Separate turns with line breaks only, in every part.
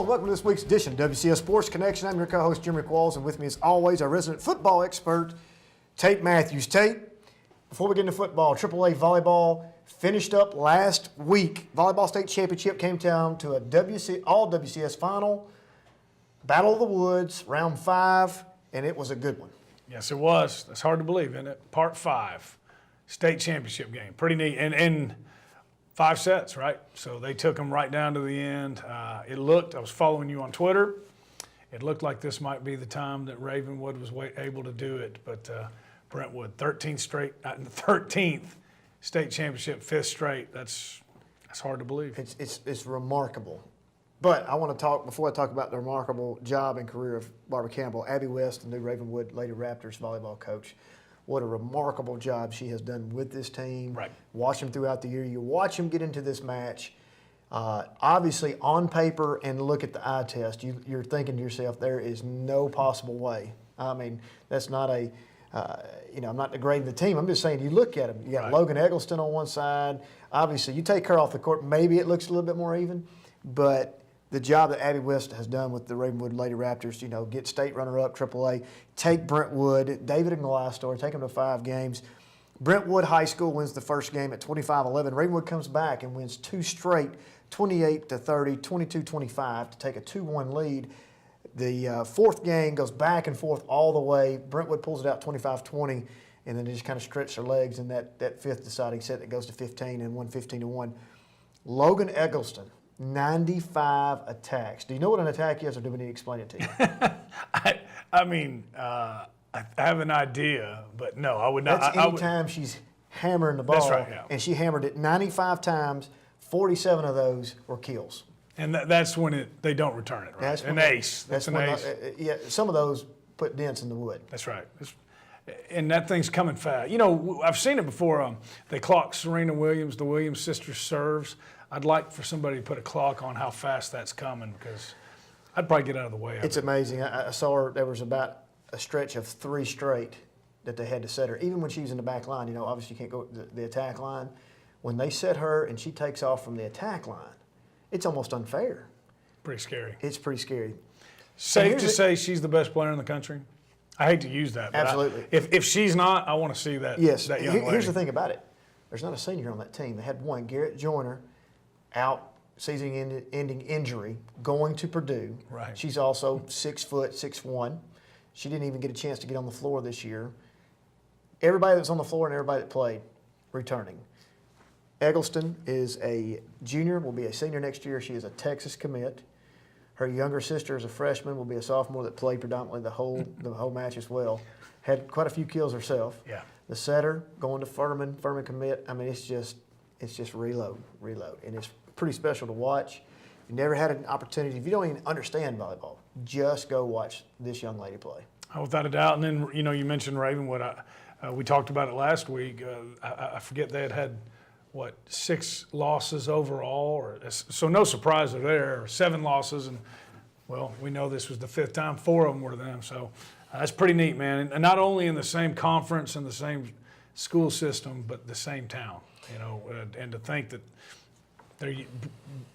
and welcome to this week's edition of WCS Sports Connection. I'm your co-host, Jimmy Qualls, and with me as always, our resident football expert, Tate Mathews. Tate, before we get into football, AAA volleyball finished up last week. Volleyball State Championship came down to a all WCS final, Battle of the Woods, round 5, and it was a good one.
Yes, it was. That's hard to believe, isn't it? Part 5, state championship game. Pretty neat. And 5 sets, right? So they took them right down to the end. I was following you on Twitter. It looked like this might be the time that Ravenwood was able to do it. But Brentwood, 13th state championship, 5th straight. That's hard to believe.
It's remarkable. But I want to talk, before I talk about the remarkable job and career of Barbara Campbell, Abby West, the new Ravenwood Lady Raptors volleyball coach. What a remarkable job she has done with this team.
Right.
Watch them throughout the year. You watch them get into this match. Obviously, on paper and look at the eye test, you're thinking to yourself, there is no possible way. I mean, that's not a, I'm not degrading the team. I'm just saying you look at them. You got
Right.
Logan Eggleston on one side. Obviously, you take her off the court, maybe it looks a little bit more even. But the job that Abby West has done with the Ravenwood Lady Raptors, get state runner-up, AAA, take Brentwood, David and Goliath story, take them to 5 games. Brentwood High School wins the first game at 25-11. Ravenwood comes back and wins 2 straight, 28-30, 22-25 to take a 2-1 lead. The 4th game goes back and forth all the way. Brentwood pulls it out 25-20, and then they just kind of stretch their legs in that 5th deciding set that goes to 15 and won 15-1. Logan Eggleston, 95 attacks. Do you know what an attack is, or do we need to explain it to you?
I have an idea, but no, I would not.
That's any time she's hammering the ball.
That's right, yeah.
And she hammered it 95 times, 47 of those were kills.
And that's when they don't return it, right?
That's
An ace. That's an ace.
Some of those put dents in the wood.
That's right. And that thing's coming fast. I've seen it before. They clock Serena Williams, the Williams sisters serves. I'd like for somebody to put a clock on how fast that's coming, because I'd probably get out of the way of
It's
it.
amazing. I saw her, there was about a stretch of 3 straight that they had to set her. Even when she was in the back line, obviously you can't go the attack line. When they set her and she takes off from the attack line, it's almost unfair.
Pretty scary.
It's pretty scary.
Safe to say she's the best player in the country? I hate to use that. But
Absolutely.
If she's not, I want to see that,
Yes.
that young lady.
Here's the thing about it. There's not a senior on that team. They had one, Garrett Joyner, out, season-ending injury, going to Purdue.
Right.
She's also 6 foot, 6'1". She didn't even get a chance to get on the floor this year. Everybody that's on the floor and everybody that played, returning. Eggleston is a junior, will be a senior next year. She is a Texas commit. Her younger sister is a freshman, will be a sophomore that played predominantly the whole match as well. Had quite a few kills herself.
Yeah.
The setter going to Furman commit. I mean, it's just reload, and it's pretty special to watch. If you never had an opportunity, if you don't even understand volleyball, just go watch this young lady play.
Without a doubt. And then, you mentioned Ravenwood. We talked about it last week. I forget they had 6 losses overall, so no surprise they're there. 7 losses, and we know this was the 5th time 4 of them were them. So that's pretty neat, man. And not only in the same conference and the same school system, but the same town. And to think that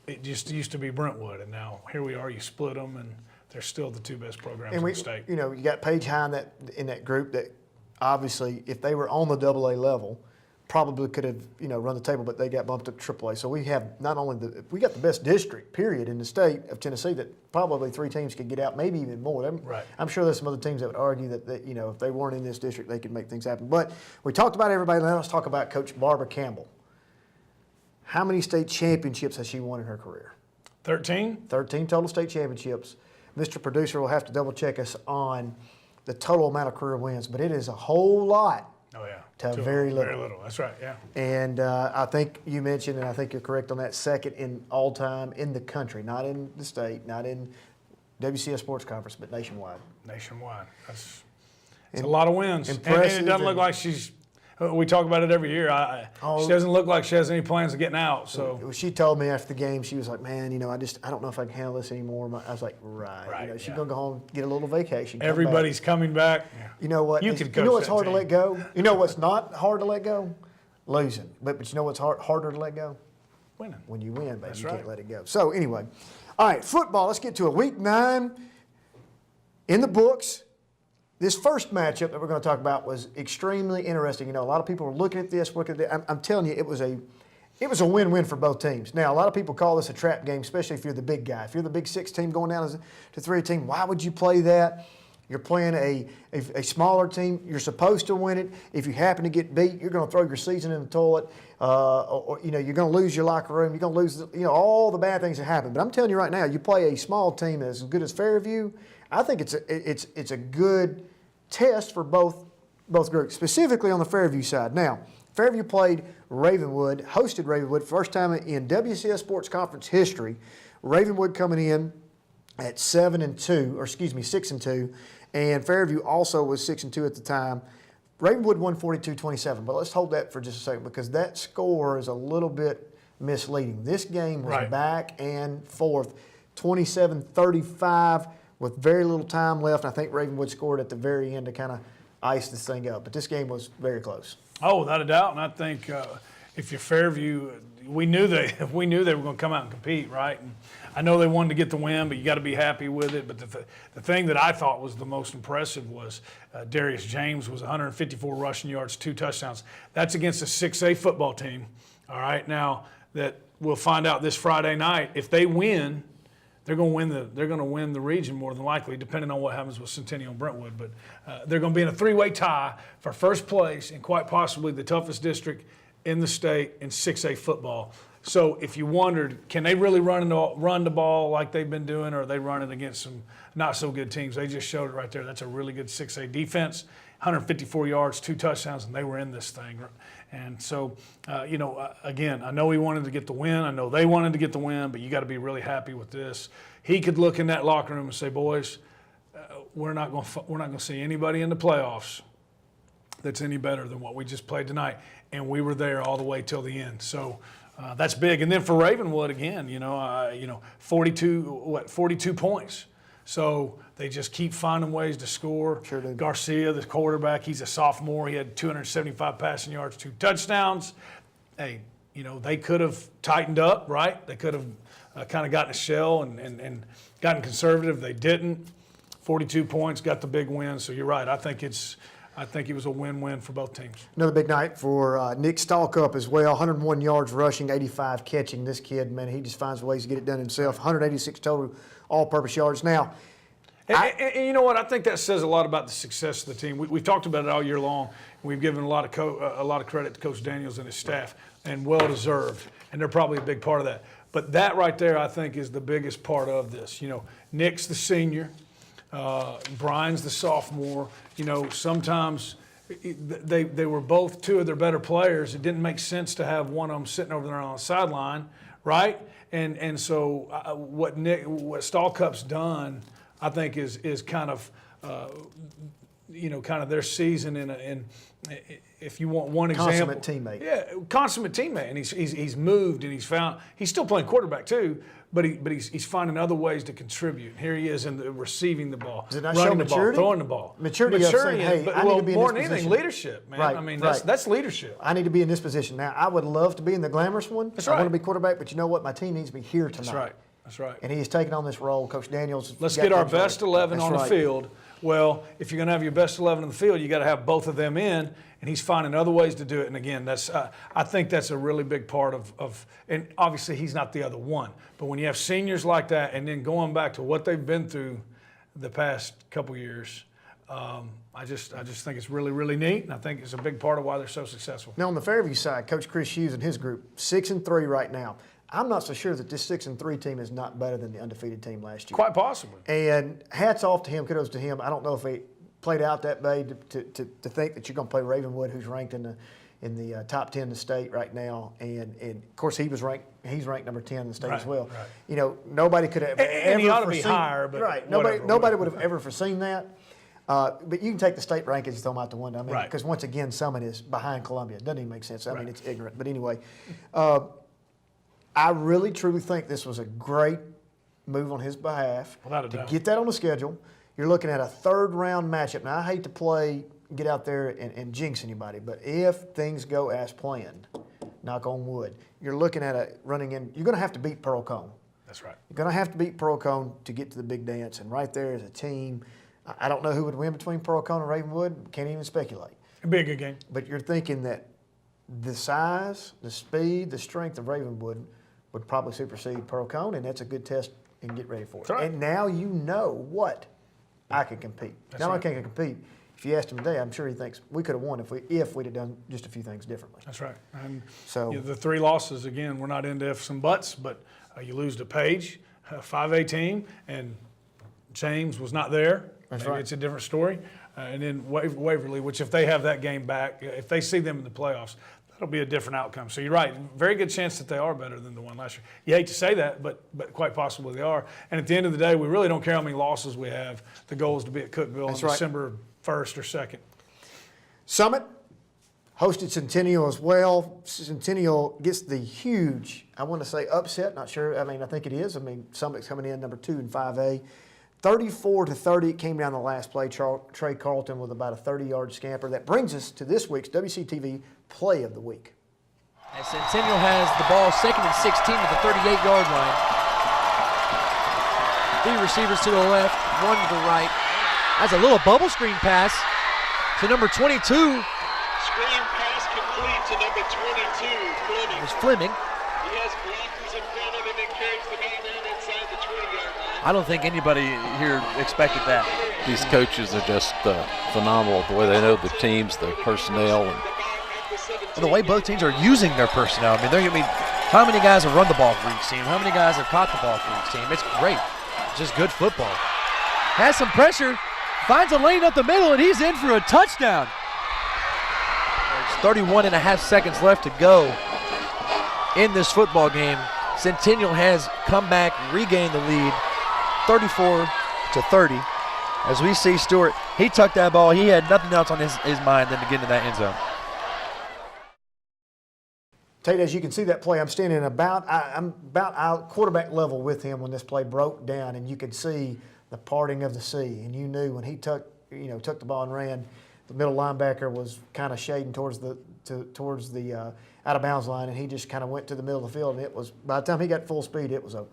it just used to be Brentwood, and now here we are. You split them, and they're still the 2 best programs in the state.
You got Paige Hine in that group that obviously, if they were on the AA level, probably could have run the table, but they got bumped up to AAA. So we have not only we got the best district period in the state of Tennessee that probably 3 teams could get out, maybe even more.
Right. I'm
sure there's some other teams that would argue that if they weren't in this district, they could make things happen. But we talked about everybody. Now let's talk about Coach Barbara Campbell. How many state championships has she won in her career?
13.
13 total state championships. Mr. Producer will have to double check us on the total amount of career wins, but it is a whole lot.
Oh, yeah.
To very little.
Very little. That's right, yeah.
And I think you mentioned, and I think you're correct on that, 2nd in all time in the country, not in the state, not in WCS Sports Conference, but nationwide.
Nationwide. It's a lot of wins. And
Impressive.
it doesn't look like she's. We talk about it every year. She doesn't look like she has any plans of getting out. So
she told me after the game, she was like, "Man, I don't know if I can handle this anymore." I was like, "Right." She's gonna go home, get a little vacation.
Everybody's coming back.
You know what?
You
know what's hard to let go? You know what's not hard to let go? Losing. But you know what's harder to let go?
Winning.
When you win, baby,
That's
you
right.
can't let it go. So anyway, All right, football. Let's get to it. Week 9 in the books. This first matchup that we're going to talk about was extremely interesting. You know, a lot of people are looking at this. I'm telling you, it was a win-win for both teams. Now, a lot of people call this a trap game, especially if you're the big guy. If you're the Big 6 team going down to 3 team, why would you play that? You're playing a smaller team. You're supposed to win it. If you happen to get beat, you're going to throw your season in the toilet. Or you're going to lose your locker room. You're going to lose all the bad things that happen. But I'm telling you right now, you play a small team as good as Fairview. I think it's a good test for both groups, specifically on the Fairview side. Now, Fairview played Ravenwood, hosted Ravenwood, first time in WCS Sports Conference history. Ravenwood coming in at 6-2, and Fairview also was 6-2 at the time. Ravenwood won 42-27, but let's hold that for just a second because that score is a little bit misleading. This game was back and forth, 27-35 with very little time left. I think Ravenwood scored at the very end to kind of ice this thing up, but this game was very close.
Oh, without a doubt, and I think if you're Fairview, we knew they were going to come out and compete, right? And I know they wanted to get the win, but you got to be happy with it. But the thing that I thought was the most impressive was Darius James was 154 rushing yards, 2 touchdowns. That's against a 6A football team. All right, now that we'll find out this Friday night. If they win, they're going to win the region more than likely, depending on what happens with Centennial and Brentwood. But they're going to be in a 3-way tie for first place in quite possibly the toughest district in the state in 6A football. So if you wondered, can they really run the ball like they've been doing, or are they running against some not so good teams? They just showed it right there. That's a really good 6A defense, 154 yards, 2 touchdowns, and they were in this thing. And so, again, I know he wanted to get the win. I know they wanted to get the win, but you got to be really happy with this. He could look in that locker room and say, boys, we're not going to see anybody in the playoffs that's any better than what we just played tonight. And we were there all the way till the end. So that's big. And then for Ravenwood, again, 42 points. So they just keep finding ways to score.
Sure do.
Garcia, the quarterback, he's a sophomore. He had 275 passing yards, 2 touchdowns. Hey, they could have tightened up, right? They could have kind of gotten a shell and gotten conservative. They didn't. 42 points, got the big win. So you're right. I think it was a win-win for both teams.
Another big night for Nick Stallcup as well. 101 yards rushing, 85 catching. This kid, man, he just finds ways to get it done himself. 186 total all-purpose yards. Now,
and you know what? I think that says a lot about the success of the team. We've talked about it all year long. We've given a lot of credit to Coach Daniels and his staff, and well-deserved. And they're probably a big part of that. But that right there, I think, is the biggest part of this. Nick's the senior. Brian's the sophomore. Sometimes they were both 2 of their better players. It didn't make sense to have one of them sitting over there on the sideline, right? And so what Stallcup's done, I think, is kind of kind of their season in if you want one example.
Consummate teammate.
Yeah, consummate teammate, and he's moved and he's still playing quarterback too. But he's finding other ways to contribute. Here he is in the receiving the ball,
Does it not
running
show
the
maturity?
ball, throwing the ball.
Maturity of saying, hey, I need to be in
more
this
than anything,
position.
leadership, man.
Right,
I mean,
right.
that's leadership.
I need to be in this position. Now, I would love to be in the glamorous one.
That's
I want
right.
to be quarterback, but you know what? My team needs to be here tonight.
That's right.
And he has taken on this role. Coach Daniels.
Let's get our best 11 on the field. Well, if you're going to have your best 11 on the field, you got to have both of them in, and he's finding other ways to do it. And again, I think that's a really big part of and obviously he's not the other one, but when you have seniors like that, and then going back to what they've been through the past couple years, I just think it's really, really neat, and I think it's a big part of why they're so successful.
Now on the Fairview side, Coach Chris Hughes and his group, 6-3 right now. I'm not so sure that this 6-3 team is not better than the undefeated team last year.
Quite possibly.
And hats off to him, kudos to him. I don't know if he played out that way to think that you're going to play Ravenwood, who's ranked in the top 10 in the state right now. And of course he's ranked number 10 in the state as well.
Right.
Nobody could have
and he ought to be higher, but
right.
whatever.
Nobody would have ever foreseen that. But you can take the state rankings and throw them out the window.
Right.
Because once again, Summit is behind Columbia. It doesn't even make sense. I mean, it's ignorant. But anyway, I really, truly think this was a great move on his behalf
Without a
to
doubt.
get that on the schedule. You're looking at a 3rd round matchup. Now, I hate to get out there and jinx anybody, but if things go as planned, knock on wood, you're looking at you're going to have to beat Pearl Cone.
That's right.
You're going to have to beat Pearl-Cohn to get to the big dance, and right there as a team, I don't know who would win between Pearl-Cohn and Ravenwood. Can't even speculate.
It'd be a good game.
But you're thinking that the size, the speed, the strength of Ravenwood would probably supersede Pearl-Cohn, and that's a good test and get ready for it.
Right.
And now you know what I can compete.
That's
now
right.
I can't compete. If you asked him today, I'm sure he thinks we could have won if we'd have done just a few things differently.
That's right. And
So
the 3 losses, again, we're not into ifs and buts, but you lose to Page, a 5A team, and James was not there.
That's
Maybe
right.
It's a different story. And then Waverly, which if they have that game back, if they see them in the playoffs, that'll be a different outcome. So you're right. Very good chance that they are better than the one last year. You hate to say that, but quite possibly they are. And at the end of the day, we really don't care how many losses we have. The goal is to be at Cookeville on
That's right.
December 1st or 2nd.
Summit hosted Centennial as well. Centennial gets the huge, I want to say upset, not sure. I mean, I think it is. I mean, Summit's coming in number 2 in 5A. 34-30, it came down the last play. Trey Carlton with about a 30-yard scamper. That brings us to this week's WCTV Play of the Week.
As Centennial has the ball 2nd and 16 at the 38-yard line. 3 receivers to the left, 1 to the right. That's a little bubble screen pass to number 22.
Screen pass complete to number 22, Fleming.
It was Fleming.
He has blockers in front of him and carries the ball down inside the 20-yard line.
I don't think anybody here expected that.
These coaches are just phenomenal, the way they know the teams, the personnel.
And the way both teams are using their personnel. I mean, how many guys have run the ball for each team? How many guys have caught the ball for each team? It's great. It's just good football. Has some pressure, finds a lane up the middle, and he's in for a touchdown. There's 31 and a half seconds left to go in this football game. Centennial has come back, regained the lead, 34-30. As we see Stewart, he tucked that ball. He had nothing else on his mind than to get into that end zone.
Tate, as you can see that play, I'm standing I'm about out quarterback level with him when this play broke down, and you could see the parting of the sea. And you knew when he took the ball and ran, the middle linebacker was kind of shading towards the out of bounds line, and he just kind of went to the middle of the field. And it was, by the time he got full speed, it was over.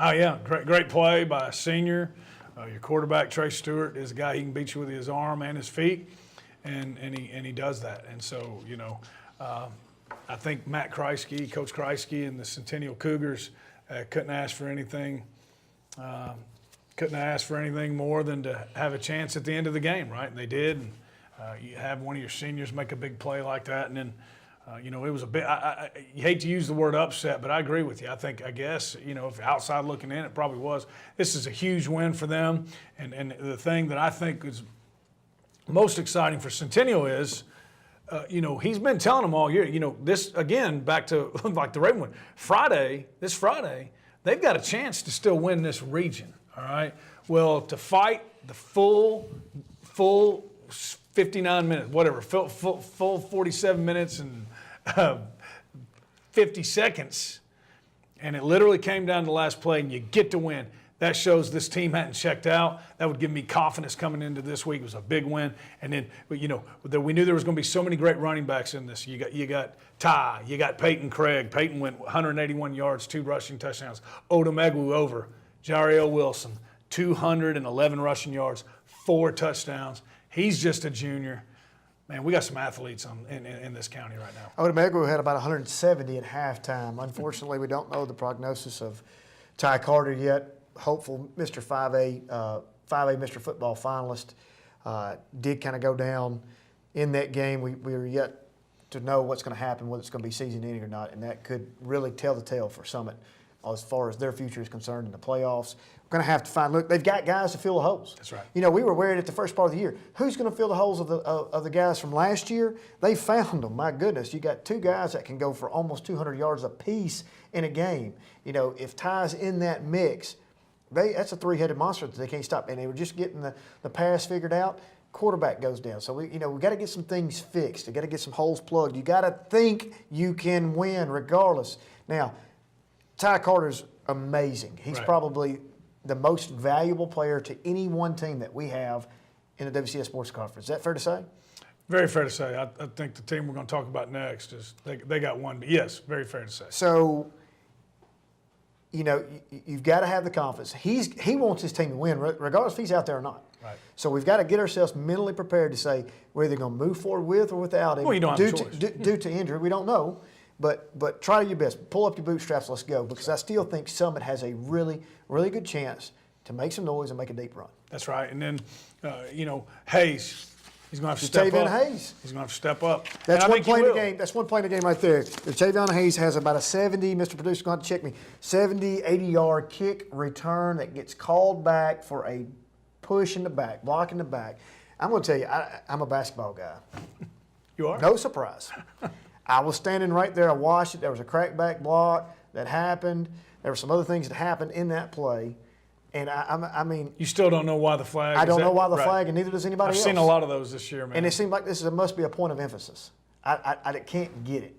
Oh yeah, great play by a senior. Your quarterback Trey Stewart is a guy he can beat you with his arm and his feet, and he does that. And so I think Matt Kreisky, Coach Kreisky, and the Centennial Cougars couldn't ask for anything. Couldn't ask for anything more than to have a chance at the end of the game, right? And they did. And, you have one of your seniors make a big play like that, and then it was a bit. You hate to use the word upset, but I agree with you. I guess if outside looking in, it probably was. This is a huge win for them, and the thing that I think is most exciting for Centennial is. He's been telling them all year, this, again, back to like the Ravenwood, this Friday, they've got a chance to still win this region, all right? Well, to fight the full 59 minutes, whatever, full 47 minutes and 50 seconds, and it literally came down to the last play, and you get to win. That shows this team hadn't checked out. That would give me confidence coming into this week. It was a big win. And then, we knew there was going to be so many great running backs in this. You got Ty, you got Peyton Craig. Peyton went 181 yards, 2 rushing touchdowns. Odumegwu over. Jario Wilson, 211 rushing yards, 4 touchdowns. He's just a junior. Man, we got some athletes in this county right now.
Odumegwu had about 170 at halftime. Unfortunately, we don't know the prognosis of Ty Carter yet. Hopeful Mr. 5A Mr. Football finalist did kind of go down in that game. We are yet to know what's going to happen, whether it's going to be season ending or not, and that could really tell the tale for Summit as far as their future is concerned in the playoffs. We're going to have to find. Look, they've got guys to fill the holes.
That's right.
We were worried at the first part of the year. Who's going to fill the holes of the guys from last year? They found them. My goodness, you got 2 guys that can go for almost 200 yards apiece in a game. If Ty's in that mix. That's a 3-headed monster that they can't stop. And they were just getting the pass figured out. Quarterback goes down. So, we got to get some things fixed. We got to get some holes plugged. You got to think you can win regardless. Now, Ty Carter's amazing. He's
right.
Probably the most valuable player to any one team that we have in the WCS Sports Conference. Is that fair to say?
Very fair to say. I think the team we're going to talk about next is they got one. But yes, very fair to say.
So, you've got to have the confidence. He wants his team to win, regardless if he's out there or not.
Right.
So we've got to get ourselves mentally prepared to say we're either going to move forward with or without him.
Well, you don't have a choice.
Due to injury, we don't know. But try your best. Pull up your bootstraps. Let's go. Because I still think Summit has a really, really good chance to make some noise and make a deep run.
That's right. And then, Hayes, he's going to have to step up.
Hayes.
He's going to have to step up.
That's
And I
one
think he
play in the
will.
game. That's one play in the game right there. Tavion Hayes has about a 70, Mr. Producer's going to check me, 70, 80-yard kick return that gets called back for a push in the back, block in the back. I'm going to tell you, I'm a basketball guy.
You are?
No surprise. I was standing right there. I watched it. There was a crackback block that happened. There were some other things that happened in that play. And I mean,
You still don't know why the flag.
I don't
is
know why the
right.
flag, and neither does anybody
I've
else.
seen a lot of those this year, man.
And it seemed like this must be a point of emphasis. I can't get it.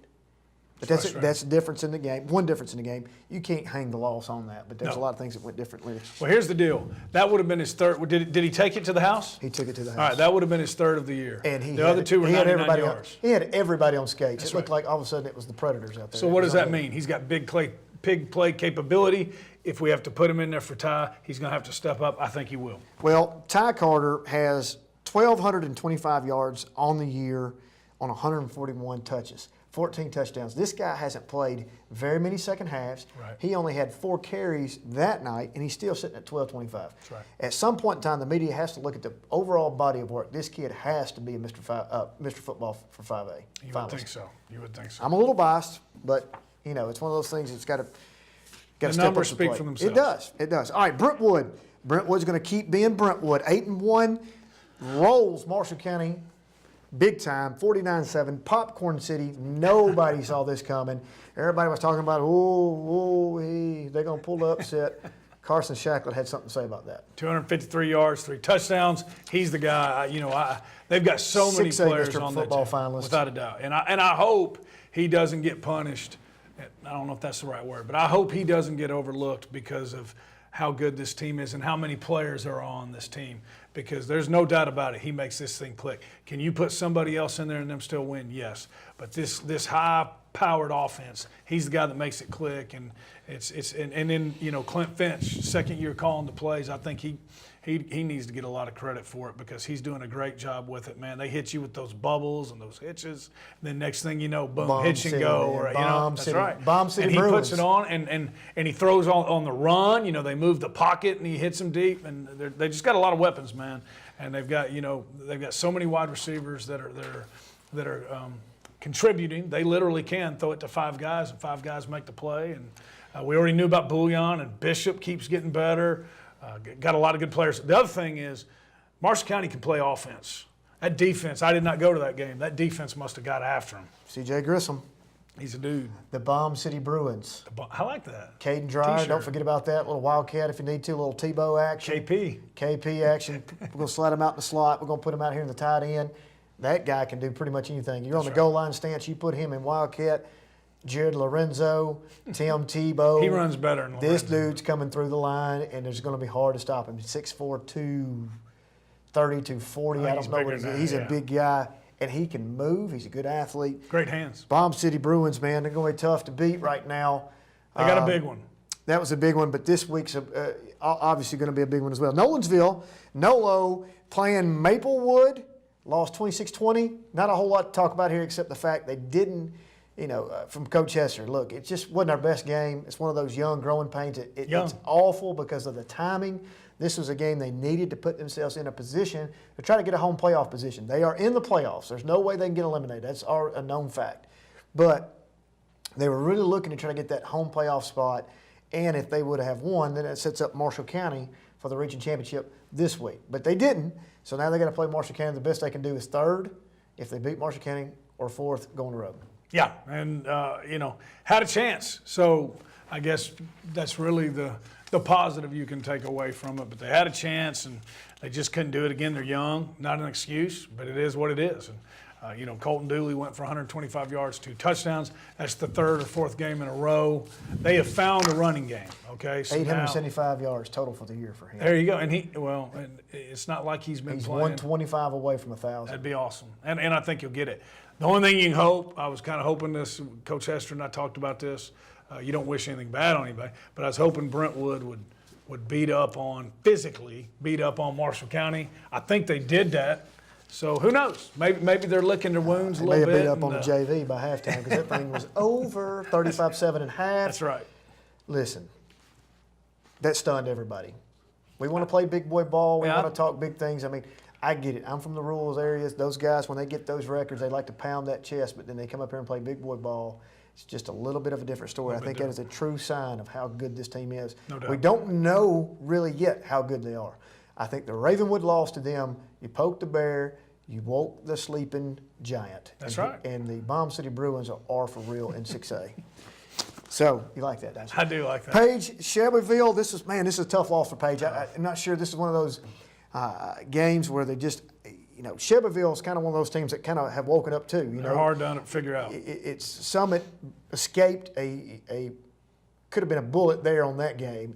But
Frustrating.
that's a difference in the game. One difference in the game. You can't hang the loss on that. But there's
No.
a lot of things that went differently.
Well, here's the deal. That would have been his third. Did he take it to the house?
He took it to the house.
All right, that would have been his third of the year.
and
the other two were
he had
99
everybody
yards.
he had everybody on skates.
That's
It looked
right.
like all of a sudden it was the Predators out there.
So what does that mean? He's got big play capability. If we have to put him in there for Ty, he's going to have to step up. I think he will.
Well, Ty Carter has 1,225 yards on the year on 141 touches, 14 touchdowns. This guy hasn't played very many second halves.
Right.
He only had 4 carries that night, and he's still sitting at 1,225.
That's right.
At some point in time, the media has to look at the overall body of work. This kid has to be a Mr. Football for 5A.
You
finalist.
would think so. You would think so.
I'm a little biased, but it's one of those things that's got to
The
step up
numbers
to the
speak
plate.
for themselves.
It does. It does. All right, Brentwood. Brentwood's going to keep being Brentwood. 8-1, rolls Marshall County big time, 49-7. Popcorn City. Nobody saw this coming. Everybody was talking about, they're going to pull the upset. Carson Shacklet had something to say about that.
253 yards, 3 touchdowns. He's the guy. They've got so many
6A
players
Mr.
on that
Football
team,
finalist.
without a doubt. And I hope he doesn't get punished. I don't know if that's the right word, but I hope he doesn't get overlooked because of how good this team is and how many players are on this team. Because there's no doubt about it, he makes this thing click. Can you put somebody else in there and them still win? Yes. But this high-powered offense, he's the guy that makes it click. And then Clint Finch, second year calling the plays. I think he needs to get a lot of credit for it because he's doing a great job with it, man. They hit you with those bubbles and those hitches. And then next thing you know, boom,
Bomb
hitch
City,
and go.
man.
Or,
Bomb
that's
City.
right.
Bomb City
and he
Bruins.
puts it on and he throws on the run. They move the pocket and he hits them deep. And they just got a lot of weapons, man. And they've got so many wide receivers that are contributing. They literally can throw it to 5 guys and 5 guys make the play. And we already knew about Bouillon, and Bishop keeps getting better. Got a lot of good players. The other thing is Marshall County can play offense. That defense, I did not go to that game. That defense must have got after him.
C.J. Grissom,
He's a dude.
the Bomb City Bruins.
I like that.
Caden Dreyer,
T-shirt.
don't forget about that. Little Wildcat if you need to, little Tebow action. KP action. We're going to slide him out in the slot. We're going to put him out here in the tight end. That guy can do pretty much anything. You're on the goal line stance, you put him in Wildcat. Jared Lorenzo, Tim Tebow.
He runs better than
This
Lorenzo.
dude's coming through the line, and it's going to be hard to stop him. 6'4", 230, 240. I
he's
don't know what
bigger
he's.
than that,
He's
yeah.
a big guy, and he can move. He's a good athlete.
Great hands.
Bomb City Bruins, man, they're going to be tough to beat right now.
They got a big one.
That was a big one, but this week's obviously going to be a big one as well. Nolensville, Nolo playing Maplewood, lost 26-20. Not a whole lot to talk about here except the fact they didn't, from Coach Hester. Look, it just wasn't our best game. It's one of those young growing pains. It's awful because of the timing. This was a game they needed to put themselves in a position to try to get a home playoff position. They are in the playoffs. There's no way they can get eliminated. That's a known fact. But they were really looking to try to get that home playoff spot. And if they would have won, then it sets up Marshall County for the region championship this week. But they didn't, so now they got to play Marshall County. The best they can do is third. If they beat Marshall County, or fourth, go on the road.
Yeah, and had a chance. So I guess that's really the positive you can take away from it. But they had a chance, and they just couldn't do it again. They're young, not an excuse, but it is what it is. And Colton Dooley went for 125 yards, 2 touchdowns. That's the 3rd or 4th game in a row. They have found a running game. Okay, so
875 yards total for the year for him.
there you go. And and it's not like he's been
He's
playing.
125 away from 1,000.
That'd be awesome. And I think you'll get it. The only thing you can hope, I was kind of hoping this, Coach Hester and I talked about this, You don't wish anything bad on anybody, but I was hoping Brentwood would physically beat up on Marshall County. I think they did that. So who knows? Maybe they're licking their wounds a
They
little
may
bit.
have beat up on the JV by halftime because that thing was over 35-7 at half.
That's right.
Listen, that stunned everybody. We want to play big boy ball. We
Yeah.
want to talk big things. I mean, I get it. I'm from the rural areas. Those guys, when they get those records, they like to pound that chest, but then they come up here and play big boy ball. It's just a little bit of a different story. I think that is a true sign of how good this team is.
No doubt.
We don't know really yet how good they are. I think the Ravenwood loss to them, you poked the bear, you woke the sleeping giant.
That's
and,
right.
And the Bomb City Bruins are for real in 6A. So you like that, don't you?
I do like that.
Paige, Shelbyville, this is a tough loss for Paige. I'm not sure this is one of those games where they just, Shelbyville is kind of one of those teams that kind of have woken up too.
They're hard to figure out.
It's Summit escaped could have been a bullet there on that game,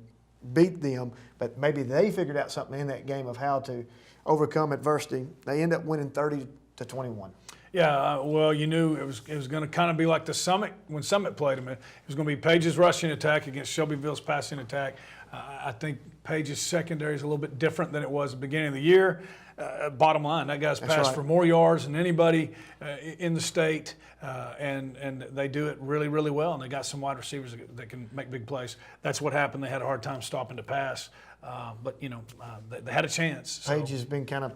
beat them, but maybe they figured out something in that game of how to overcome adversity. They end up winning 30-21.
Yeah, well, you knew it was going to kind of be like the Summit when Summit played them. It was going to be Page's rushing attack against Shelbyville's passing attack. I think Page's secondary is a little bit different than it was at the beginning of the year. Bottom line, that guy's passed
right.
for more yards than anybody in the state, and they do it really, really well. And they got some wide receivers that can make big plays. That's what happened. They had a hard time stopping the pass, but they had a chance. So.
Page has been kind of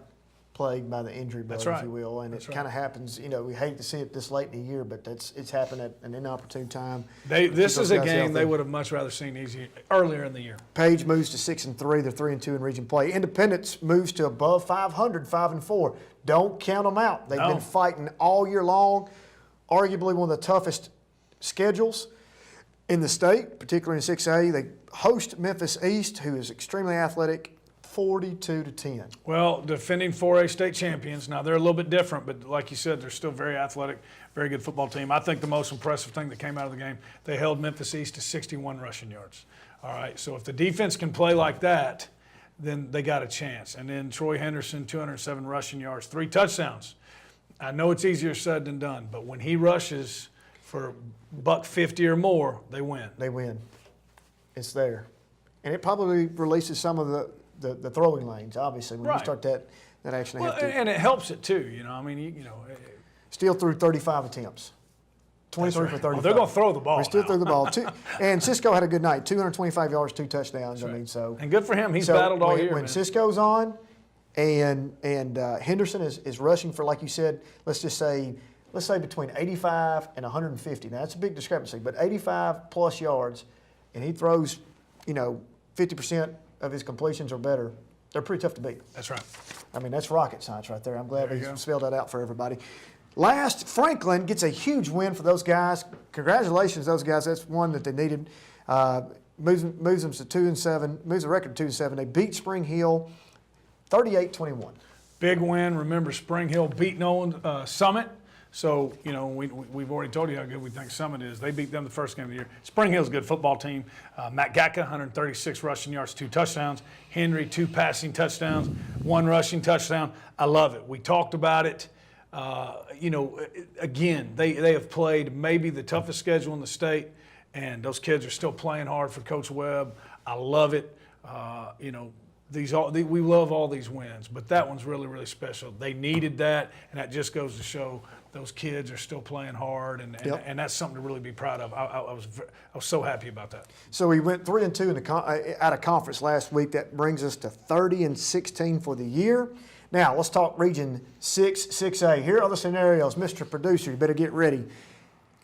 plagued by the injury bug,
right.
if you will, and
That's
it kind of happens. We hate to see it this late in the year, but it's happened at an inopportune time.
This is a
Those guys
game
healthy.
they would have much rather seen earlier in the year.
Page moves to 6-3. They're 3-2 in region play. Independence moves to above 500, 5-4. Don't count them out. They've
No.
been fighting all year long. Arguably one of the toughest schedules in the state, particularly in 6A. They host Memphis East, who is extremely athletic, 42-10.
Well, defending 4A state champions. Now, they're a little bit different, but like you said, they're still very athletic, very good football team. I think the most impressive thing that came out of the game, they held Memphis East to 61 rushing yards. All right, so if the defense can play like that, then they got a chance. And then Troy Henderson, 207 rushing yards, 3 touchdowns. I know it's easier said than done, but when he rushes for $150 or more, they win.
They win. It's there. And it probably releases some of the throwing lanes, obviously, when you
Right.
start that action.
Well, and it helps it too,
Still through 35 attempts. 23
right.
for 35.
Oh, they're gonna throw the ball
We still
now.
threw the ball. And Cisco had a good night. 225 yards, 2 touchdowns.
Right.
I mean, so.
And good for him. He's
So
battled all
when,
year,
when
man.
Cisco's on and Henderson is rushing for, like you said, let's say between 85 and 150. Now, that's a big discrepancy, but 85 plus yards, and he throws, 50% of his completions or better, they're pretty tough to beat.
That's right.
I mean, that's rocket science right there. I'm glad
There you
we
go.
spelled that out for everybody. Last, Franklin gets a huge win for those guys. Congratulations, those guys. That's one that they needed. Moves them to 2-7. Moves the record to 2-7. They beat Spring Hill 38-21.
Big win. Remember, Spring Hill beat Summit. So, we've already told you how good we think Summit is. They beat them the first game of the year. Spring Hill's a good football team. Matt Gacka, 136 rushing yards, 2 touchdowns. Henry, 2 passing touchdowns, 1 rushing touchdown. I love it. We talked about it. Again, they have played maybe the toughest schedule in the state, and those kids are still playing hard for Coach Webb. I love it. We love all these wins, but that one's really, really special. They needed that, and that just goes to show those kids are still playing hard, and
Yep.
and that's something to really be proud of. I was so happy about that.
So we went 3-2 out of conference last week. That brings us to 30-16 for the year. Now let's talk Region 6A. Here are the scenarios, Mr. Producer. You better get ready.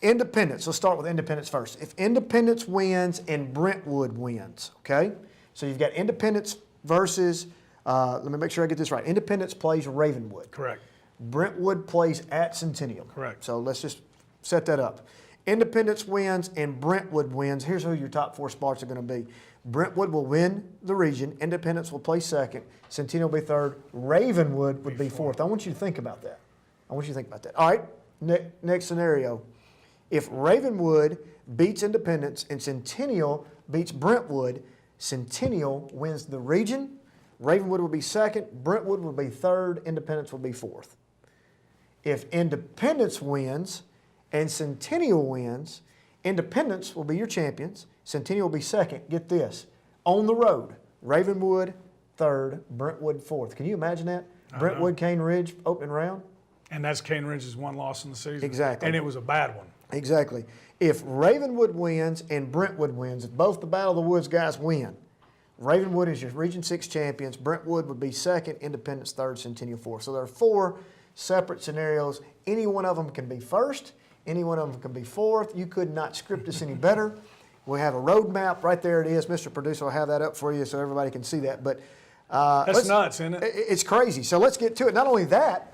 Independence. Let's start with Independence first. If Independence wins and Brentwood wins, okay? So you've got Independence versus. Let me make sure I get this right. Independence plays Ravenwood.
Correct.
Brentwood plays at Centennial.
Correct.
So let's just set that up. Independence wins and Brentwood wins. Here's who your top 4 spots are going to be. Brentwood will win the region. Independence will play second. Centennial will be third. Ravenwood would be fourth. I want you to think about that. All right, next scenario. If Ravenwood beats Independence and Centennial beats Brentwood, Centennial wins the region. Ravenwood will be second. Brentwood will be third. Independence will be fourth. If Independence wins and Centennial wins, Independence will be your champions. Centennial will be second. Get this. On the road, Ravenwood third, Brentwood fourth. Can you imagine that? Brentwood, Cane Ridge, opening round.
And that's Cane Ridge's one loss in the season.
Exactly.
And it was a bad one.
Exactly. If Ravenwood wins and Brentwood wins, if both the Battle of the Woods guys win, Ravenwood is your Region 6 champions. Brentwood would be second, Independence third, Centennial fourth. So there are 4 separate scenarios. Any one of them can be first. Any one of them can be fourth. You could not script this any better. We have a roadmap. Right there it is. Mr. Producer will have that up for you so everybody can see that. But
that's nuts, isn't it?
It's crazy. So let's get to it. Not only that,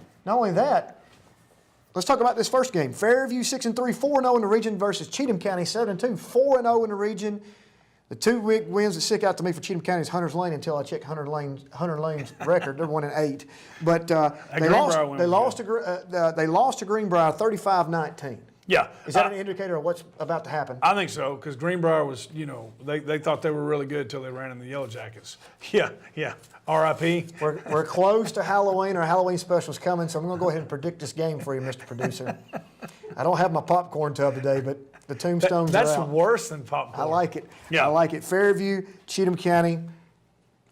let's talk about this first game. Fairview 6-3, 4-0 in the region versus Cheatham County 7-2, 4-0 in the region. The 2 big wins that stick out to me for Cheatham County is Hunter's Lane until I check Hunter Lane's record. They're 1-8, but they lost to Greenbrier 35-19.
Yeah.
Is that an indicator of what's about to happen?
I think so, because Greenbrier was, they thought they were really good until they ran in the Yellow Jackets. Yeah. R.I.P.
We're close to Halloween. Our Halloween special's coming, so I'm going to go ahead and predict this game for you, Mr. Producer. I don't have my popcorn tub today, but the tombstones
That's
are out.
worse than popcorn.
I like it.
Yeah.
I like it. Fairview, Cheatham County.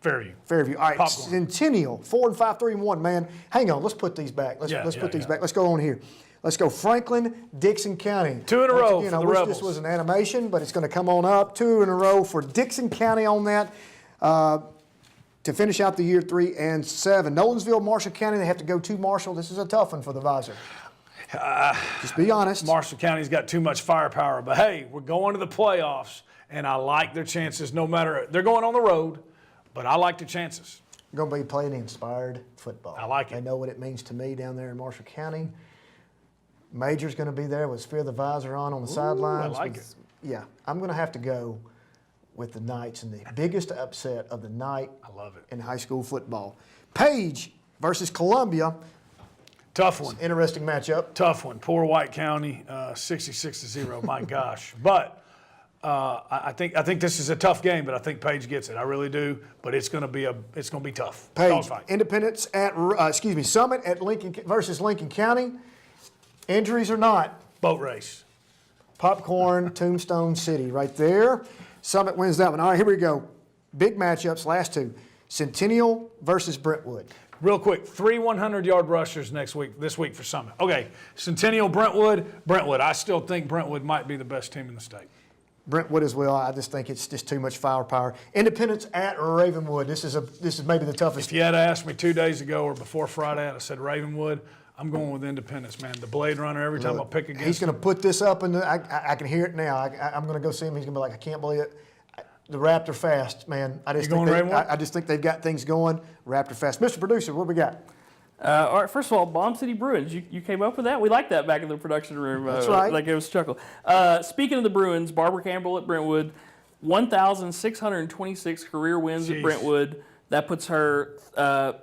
Fairview.
All right,
Popcorn.
Centennial, 4-5, 3-1, man. Hang on, let's put these back. Let's put these back. Let's go on here. Let's go Franklin, Dixon County.
2 in a row
Again,
for
I
the
wish
Rebels.
this was an animation, but it's going to come on up. 2 in a row for Dixon County on that to finish out the year 3-7. Nolensville, Marshall County, they have to go to Marshall. This is a tough one for the Visor. Just be honest.
Marshall County's got too much firepower, but hey, we're going to the playoffs, and I like their chances no matter. They're going on the road, but I like their chances.
You're going to be playing inspired football.
I like it.
They know what it means to me down there in Marshall County. Major's going to be there with Sphere the Visor on the sidelines.
I like it.
Yeah, I'm going to have to go with the Knights in the biggest upset of the night.
I love it.
In high school football. Page versus Columbia.
Tough one.
Interesting matchup.
Tough one. Poor White County, 66-0. My gosh. But I think this is a tough game, but I think Page gets it. I really do. But it's going to be tough.
Page.
Dogfight.
Independence at Summit at Lincoln versus Lincoln County. Injuries or not.
Boat race.
Popcorn, Tombstone City, right there. Summit wins that one. All right, here we go. Big matchups. Last 2. Centennial versus Brentwood.
Real quick, 3 100-yard rushers this week for Summit. Okay, Centennial, Brentwood. I still think Brentwood might be the best team in the state.
Brentwood as well. I just think it's just too much firepower. Independence at Ravenwood. This is maybe the toughest.
If you had asked me 2 days ago or before Friday, I said Ravenwood. I'm going with Independence, man. The Blade Runner. Every time I pick against.
He's going to put this up, and I can hear it now. I'm going to go see him. He's going to be like, I can't believe it. The Raptor fast, man. I just think they've got things going. Raptor fast. Mr. Producer, what we got?
All right, first of all, Bomb City Bruins. You came up with that? We like that back in the production room.
That's right.
Like it was a chuckle. Speaking of the Bruins, Barbara Campbell at Brentwood, 1,626 career wins at Brentwood. That puts her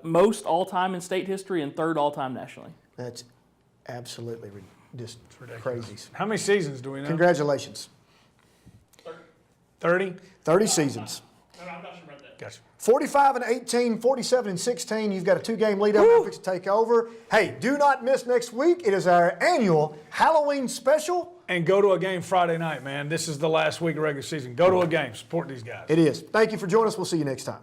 most all-time in state history and 3rd all-time nationally.
That's absolutely just
ridiculous.
crazy.
How many seasons do we know?
Congratulations.
30?
30 seasons.
No, I'm not sure about that.
Gotcha.
45-18, 47-16. You've got a 2-game lead up to take over. Hey, do not miss next week. It is our annual Halloween special.
And go to a game Friday night, man. This is the last week of regular season. Go to a game. Support these guys.
It is. Thank you for joining us. We'll see you next time.